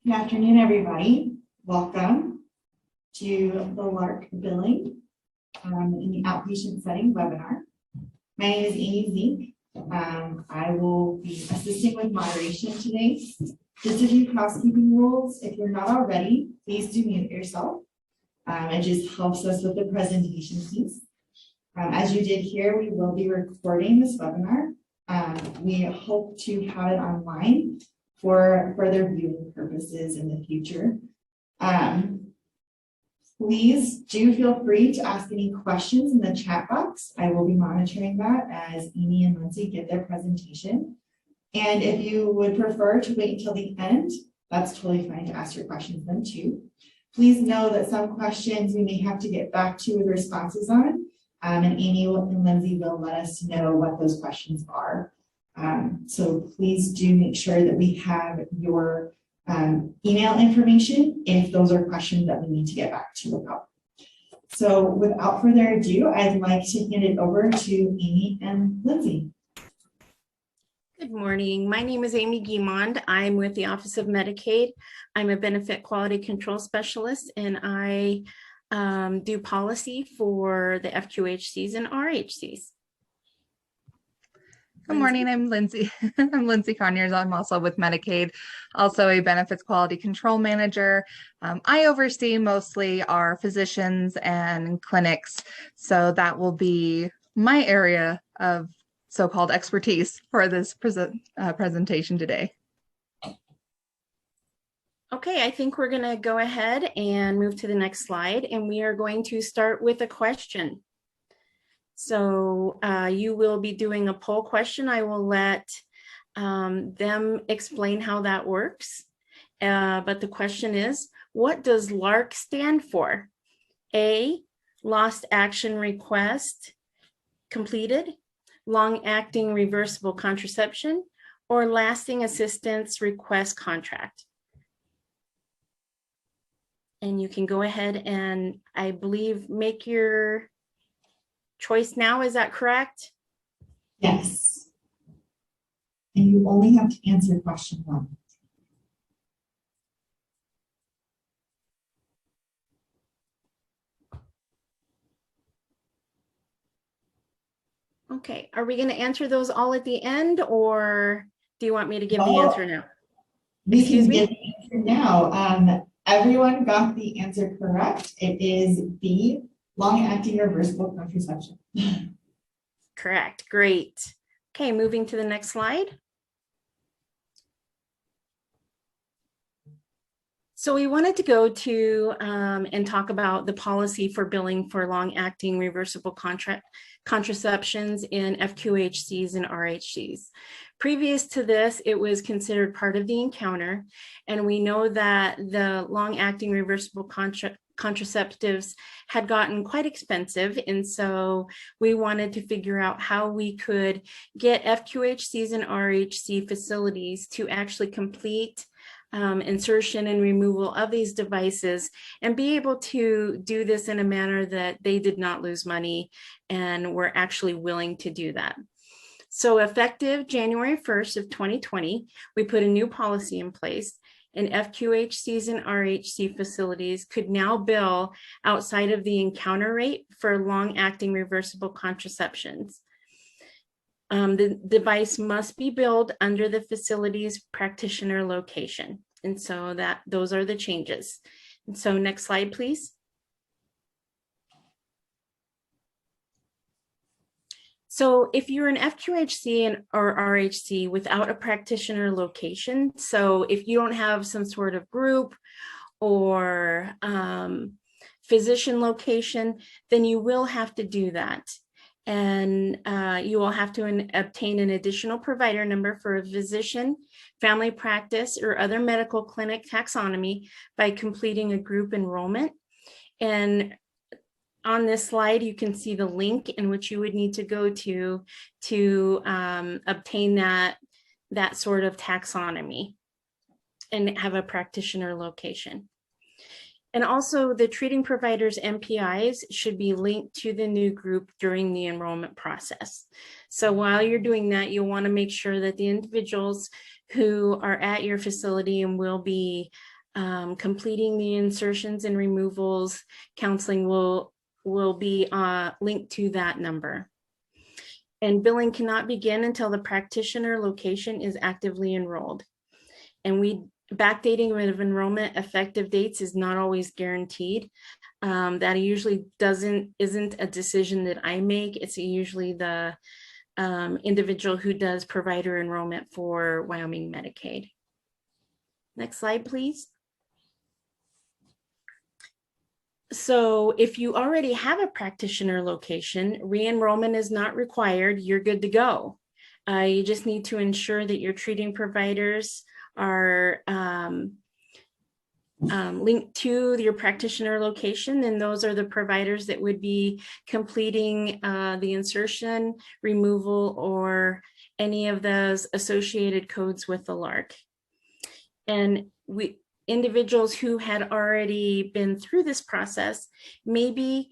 Good afternoon, everybody. Welcome to the LARC billing in the outpatient setting webinar. My name is Amy Zink. I will be assisting with moderation today. Just a few housekeeping rules. If you're not already, please do mute yourself. It just helps us with the presentation piece. As you did here, we will be recording this webinar. We hope to have it online for further viewing purposes in the future. Please do feel free to ask any questions in the chat box. I will be monitoring that as Amy and Lindsay get their presentation. And if you would prefer to wait until the end, that's totally fine to ask your questions then too. Please know that some questions we may have to get back to with responses on, and Amy and Lindsay will let us know what those questions are. So please do make sure that we have your email information if those are questions that we need to get back to about. So without further ado, I'd like to hand it over to Amy and Lindsay. Good morning. My name is Amy Guimond. I'm with the Office of Medicaid. I'm a benefit quality control specialist, and I do policy for the FQHCs and RHCs. Good morning, I'm Lindsay. I'm Lindsay Conyers. I'm also with Medicaid, also a benefits quality control manager. I oversee mostly our physicians and clinics, so that will be my area of so-called expertise for this presentation today. Okay, I think we're going to go ahead and move to the next slide, and we are going to start with a question. So you will be doing a poll question. I will let them explain how that works. But the question is, what does LARC stand for? A, lost action request completed, long-acting reversible contraception, or lasting assistance request contract. And you can go ahead and, I believe, make your choice now. Is that correct? Yes. And you only have to answer question 1. Okay, are we going to answer those all at the end, or do you want me to give the answer now? Excuse me? Give the answer now. Everyone got the answer correct. It is B, long-acting reversible contraception. Correct, great. Okay, moving to the next slide. So we wanted to go to and talk about the policy for billing for long-acting reversible contraceptions in FQHCs and RHCs. Previous to this, it was considered part of the encounter, and we know that the long-acting reversible contraceptives had gotten quite expensive, and so we wanted to figure out how we could get FQHCs and RHC facilities to actually complete insertion and removal of these devices and be able to do this in a manner that they did not lose money and were actually willing to do that. So effective January 1st of 2020, we put a new policy in place, and FQHCs and RHC facilities could now bill outside of the encounter rate for long-acting reversible contraceptions. The device must be billed under the facility's practitioner location. And so those are the changes. And so next slide, please. So if you're an FQHC or RHC without a practitioner location, so if you don't have some sort of group or physician location, then you will have to do that. And you will have to obtain an additional provider number for a physician, family practice, or other medical clinic taxonomy by completing a group enrollment. And on this slide, you can see the link in which you would need to go to obtain that sort of taxonomy and have a practitioner location. And also the treating provider's MPIs should be linked to the new group during the enrollment process. So while you're doing that, you'll want to make sure that the individuals who are at your facility and will be completing the insertions and removals. Counseling will be linked to that number. And billing cannot begin until the practitioner location is actively enrolled. And backdating of enrollment effective dates is not always guaranteed. That usually isn't a decision that I make. It's usually the individual who does provider enrollment for Wyoming Medicaid. Next slide, please. So if you already have a practitioner location, re-enrollment is not required. You're good to go. You just need to ensure that your treating providers are linked to your practitioner location, and those are the providers that would be completing the insertion, removal, or any of those associated codes with the LARC. And individuals who had already been through this process maybe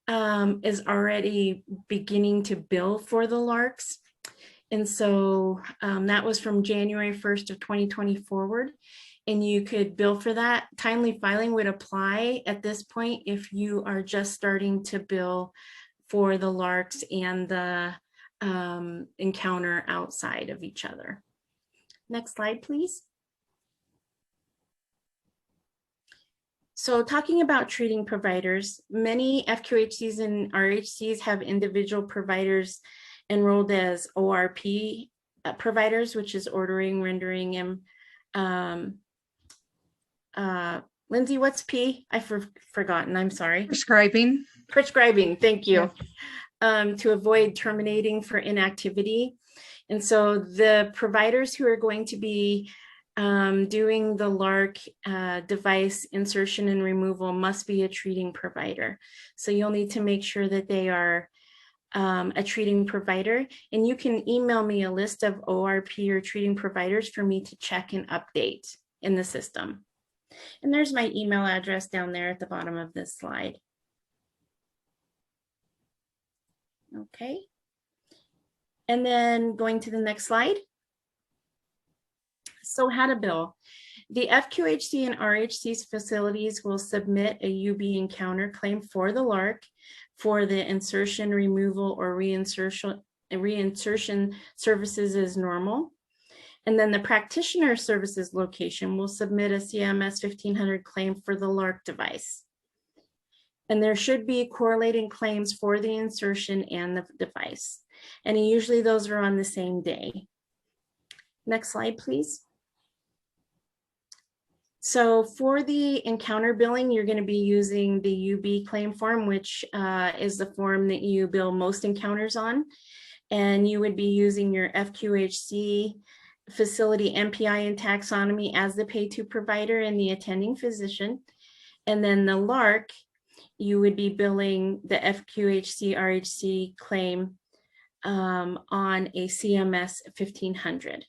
is already beginning to bill for the LARCs. And so that was from January 1st of 2020 forward. And you could bill for that. Timely filing would apply at this point if you are just starting to bill for the LARCs and the encounter outside of each other. Next slide, please. So talking about treating providers, many FQHCs and RHCs have individual providers enrolled as ORP providers, which is ordering, rendering, and Lindsay, what's P? I've forgotten, I'm sorry. Prescribing. Prescribing, thank you. To avoid terminating for inactivity. And so the providers who are going to be doing the LARC device insertion and removal must be a treating provider. So you'll need to make sure that they are a treating provider, and you can email me a list of ORP or treating providers for me to check and update in the system. And there's my email address down there at the bottom of this slide. Okay. And then going to the next slide. So how to bill. The FQHC and RHC's facilities will submit a UB encounter claim for the LARC for the insertion, removal, or reinsertion services as normal. And then the practitioner services location will submit a CMS 1500 claim for the LARC device. And there should be correlating claims for the insertion and the device. And usually those are on the same day. Next slide, please. So for the encounter billing, you're going to be using the UB claim form, which is the form that you bill most encounters on. And you would be using your FQHC facility MPI and taxonomy as the pay-to provider and the attending physician. And then the LARC, you would be billing the FQHC RHC claim on a CMS 1500.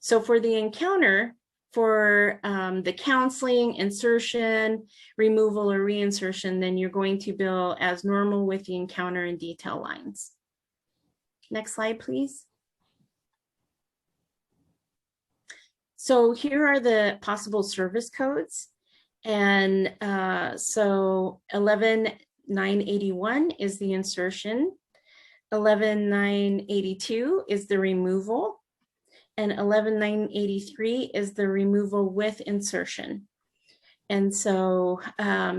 So for the encounter, for the counseling, insertion, removal, or reinsertion, then you're going to bill as normal with the encounter and detail lines. Next slide, please. So here are the possible service codes. And so 11981 is the insertion, 11982 is the removal, and 11983 is the removal with insertion. And so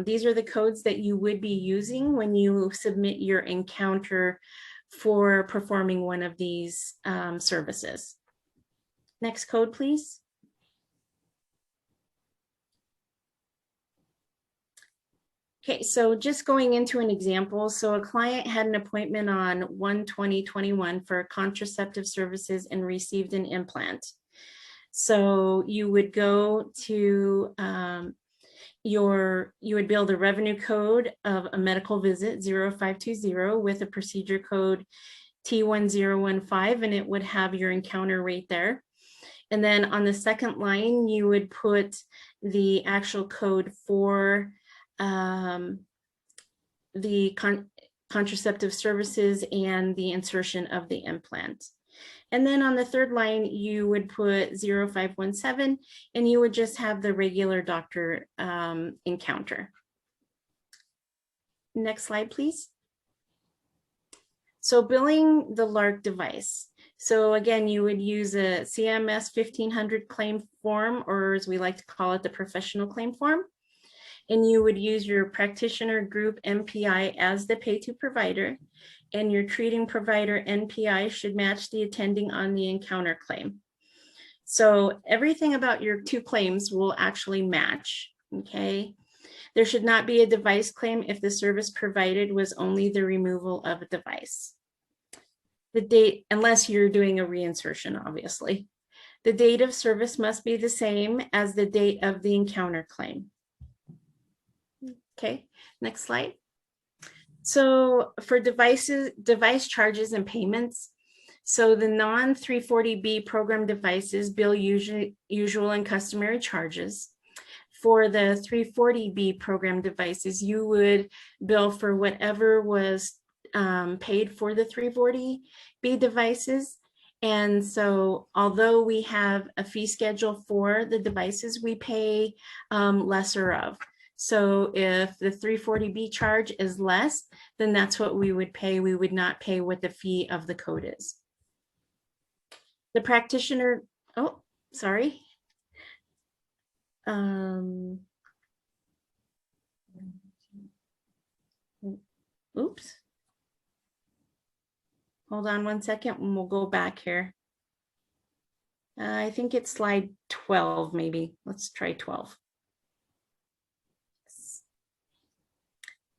these are the codes that you would be using when you submit your encounter for performing one of these services. Next code, please. Okay, so just going into an example. So a client had an appointment on 1/20/21 for contraceptive services and received an implant. So you would go to you would bill the revenue code of a medical visit 0520 with a procedure code T1015, and it would have your encounter rate there. And then on the second line, you would put the actual code for the contraceptive services and the insertion of the implant. And then on the third line, you would put 0517, and you would just have the regular doctor encounter. Next slide, please. So billing the LARC device. So again, you would use a CMS 1500 claim form, or as we like to call it, the professional claim form. And you would use your practitioner group MPI as the pay-to provider, and your treating provider NPI should match the attending on the encounter claim. So everything about your two claims will actually match, okay? There should not be a device claim if the service provided was only the removal of a device. The date, unless you're doing a reinsertion, obviously. The date of service must be the same as the date of the encounter claim. Okay, next slide. So for device charges and payments, so the non-340B program devices bill usual and customary charges. For the 340B program devices, you would bill for whatever was paid for the 340B devices. And so although we have a fee schedule for the devices, we pay lesser of. So if the 340B charge is less, then that's what we would pay. We would not pay what the fee of the code is. The practitioner, oh, sorry. Oops. Hold on one second and we'll go back here. I think it's slide 12, maybe. Let's try 12.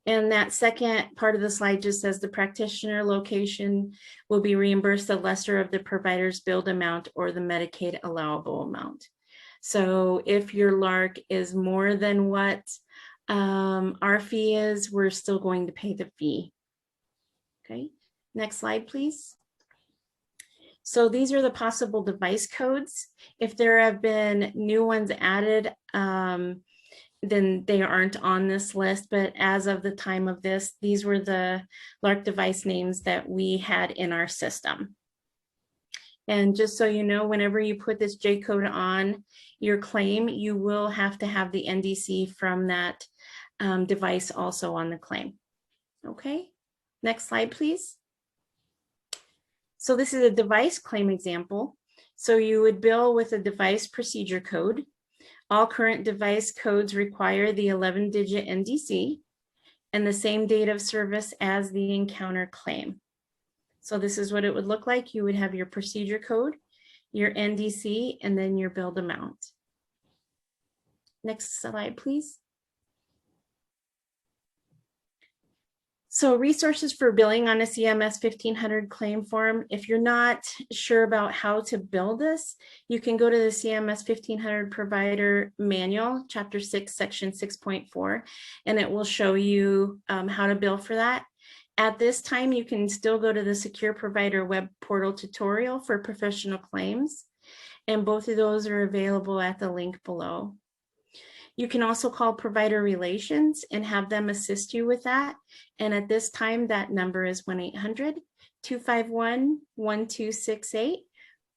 And that second part of the slide just says the practitioner location will be reimbursed the lesser of the provider's billed amount or the Medicaid allowable amount. So if your LARC is more than what our fee is, we're still going to pay the fee. Okay, next slide, please. So these are the possible device codes. If there have been new ones added, then they aren't on this list, but as of the time of this, these were the LARC device names that we had in our system. And just so you know, whenever you put this J code on your claim, you will have to have the NDC from that device also on the claim. Okay, next slide, please. So this is a device claim example. So you would bill with a device procedure code. All current device codes require the 11-digit NDC and the same date of service as the encounter claim. So this is what it would look like. You would have your procedure code, your NDC, and then your billed amount. Next slide, please. So resources for billing on a CMS 1500 claim form. If you're not sure about how to bill this, you can go to the CMS 1500 provider manual, chapter 6, section 6.4, and it will show you how to bill for that. At this time, you can still go to the Secure Provider web portal tutorial for professional claims, and both of those are available at the link below. You can also call provider relations and have them assist you with that. And at this time, that number is 1-800-251-1268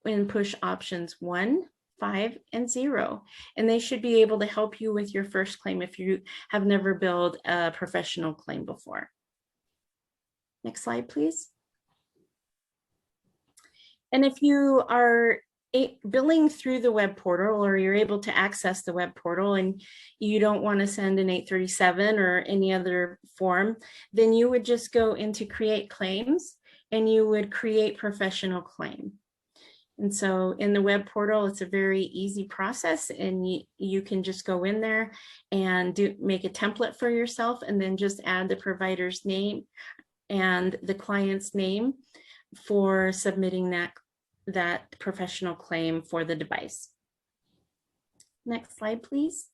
and push options 1, 5, and 0. And they should be able to help you with your first claim if you have never billed a professional claim before. Next slide, please. And if you are billing through the web portal, or you're able to access the web portal and you don't want to send an 837 or any other form, then you would just go into create claims and you would create professional claim. And so in the web portal, it's a very easy process, and you can just go in there and make a template for yourself and then just add the provider's name and the client's name for submitting that professional claim for the device. Next slide, please.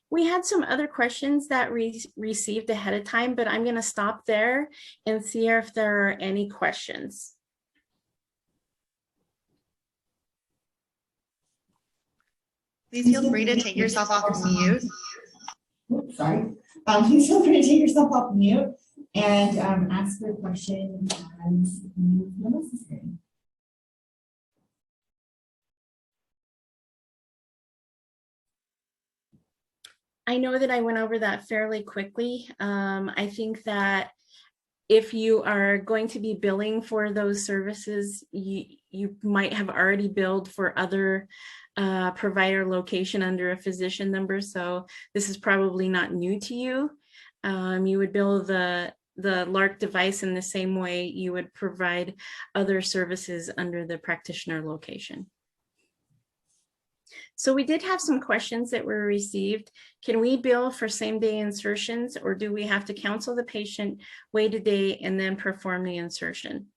We had some other questions that we received ahead of time, but I'm going to stop there and see if there are any questions. Please feel free to take yourself off mute. Sorry. Please feel free to take yourself off mute and ask your question as you feel necessary. I know that I went over that fairly quickly. I think that if you are going to be billing for those services, you might have already billed for other provider location under a physician number. So this is probably not new to you. You would bill the LARC device in the same way you would provide other services under the practitioner location. So we did have some questions that were received. Can we bill for same-day insertions, or do we have to counsel the patient, wait a day, and then perform the insertion?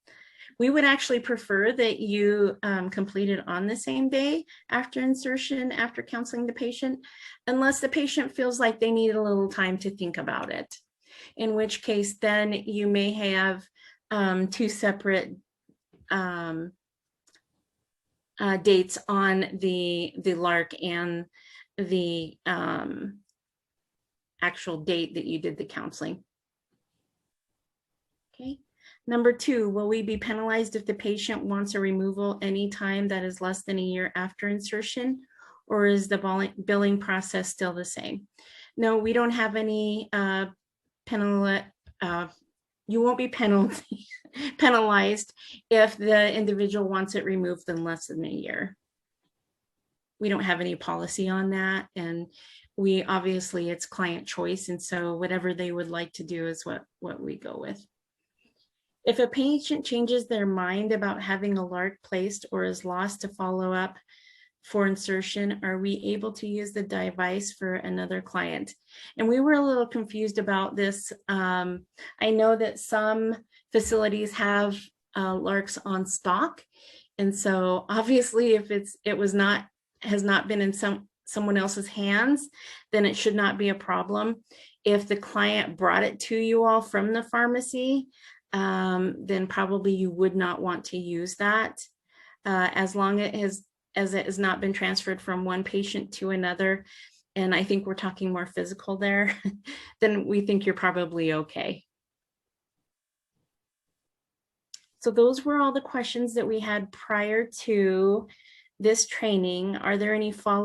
We would actually prefer that you complete it on the same day after insertion, after counseling the patient, unless the patient feels like they need a little time to think about it. In which case, then you may have two separate dates on the LARC and the actual date that you did the counseling. Okay. Number 2, will we be penalized if the patient wants a removal anytime that is less than a year after insertion, or is the billing process still the same? No, we don't have any you won't be penalized if the individual wants it removed in less than a year. We don't have any policy on that, and we obviously it's client choice, and so whatever they would like to do is what we go with. If a patient changes their mind about having a LARC placed or is lost to follow up for insertion, are we able to use the device for another client? And we were a little confused about this. I know that some facilities have LARCs on stock, and so obviously if has not been in someone else's hands, then it should not be a problem. If the client brought it to you all from the pharmacy, then probably you would not want to use that. As long as it has not been transferred from one patient to another, and I think we're talking more physical there, then we think you're probably okay. So those were all the questions that we had prior to this training. Are there any follow